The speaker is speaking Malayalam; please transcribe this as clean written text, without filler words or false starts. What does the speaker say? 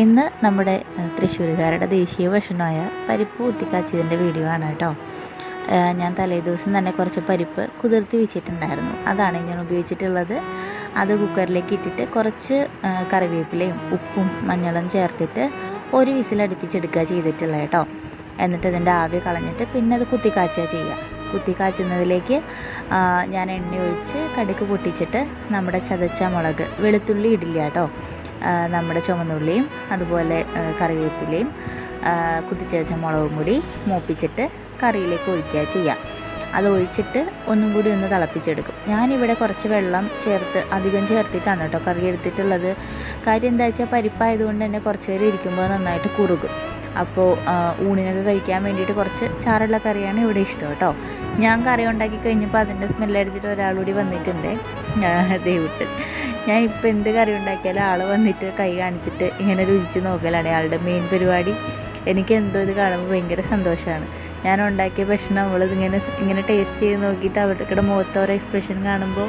ഇന്ന് നമ്മുടെ തൃശ്ശൂരുകാരുടെ ദേശീയ ഭക്ഷണമായ പരിപ്പ് കുത്തിക്കാച്ചിയതിൻ്റെ വീഡിയോ ആണ് കേട്ടോ. ഞാൻ തലേദിവസം തന്നെ കുറച്ച് പരിപ്പ് കുതിർത്തി വെച്ചിട്ടുണ്ടായിരുന്നു. അതാണ് ഞാൻ ഉപയോഗിച്ചിട്ടുള്ളത്. അത് കുക്കറിലേക്ക് ഇട്ടിട്ട് കുറച്ച് കറിവേപ്പിലയും ഉപ്പും മഞ്ഞളും ചേർത്തിട്ട് ഒരു വിസിലടുപ്പിച്ചെടുക്കുക ചെയ്തിട്ടുള്ളത് കേട്ടോ. എന്നിട്ട് അതിൻ്റെ ആവി കളഞ്ഞിട്ട് പിന്നെ അത് കുത്തിക്കാച്ചുക ചെയ്യുക. കുത്തിക്കാച്ചുന്നതിലേക്ക് ഞാൻ എണ്ണ ഒഴിച്ച് കടുക് പൊട്ടിച്ചിട്ട് നമ്മുടെ ചതച്ച മുളക്, വെളുത്തുള്ളി ഇടില്ല കേട്ടോ, നമ്മുടെ ചുവന്നുള്ളിയും അതുപോലെ കറിവേപ്പിലയും കുത്തിച്ചതച്ച മുളകും കൂടി മൂപ്പിച്ചിട്ട് കറിയിലേക്ക് ഒഴിക്കുക ചെയ്യുക. അത് ഒഴിച്ചിട്ട് ഒന്നും കൂടി ഒന്ന് തിളപ്പിച്ചെടുക്കും. ഞാനിവിടെ കുറച്ച് വെള്ളം ചേർത്ത് അധികം ചേർത്തിട്ടാണ് കേട്ടോ കറി എടുത്തിട്ടുള്ളത്. കാര്യം എന്താ വെച്ചാൽ പരിപ്പായതുകൊണ്ട് തന്നെ കുറച്ച് നേരം ഇരിക്കുമ്പോൾ നന്നായിട്ട് കുറുകും. അപ്പോൾ ഊണിനൊക്കെ കഴിക്കാൻ വേണ്ടിയിട്ട് കുറച്ച് ചാറുള്ള കറിയാണ് ഇവിടെ ഇഷ്ടം കേട്ടോ. ഞാൻ കറി ഉണ്ടാക്കി കഴിഞ്ഞപ്പോൾ അതിൻ്റെ സ്മെല്ലടിച്ചിട്ട് ഒരാളുകൂടി വന്നിട്ടുണ്ട്, ദൈവട്ട്. ഞാൻ ഇപ്പോൾ എന്ത് കറി ഉണ്ടാക്കിയാലും ആൾ വന്നിട്ട് കൈ കാണിച്ചിട്ട് ഇങ്ങനെ രുചിച്ച് നോക്കലാണ് ആളുടെ മെയിൻ പരിപാടി. എനിക്ക് എന്തോ ഇത് കാണുമ്പോൾ ഭയങ്കര സന്തോഷമാണ്. ഞാൻ ഉണ്ടാക്കിയ ഭക്ഷണം ഇങ്ങനെ ടേസ്റ്റ് ചെയ്ത് നോക്കിയിട്ട് അവരുടെ മുഖത്ത് ഓരോ എക്സ്പ്രഷൻ കാണുമ്പോൾ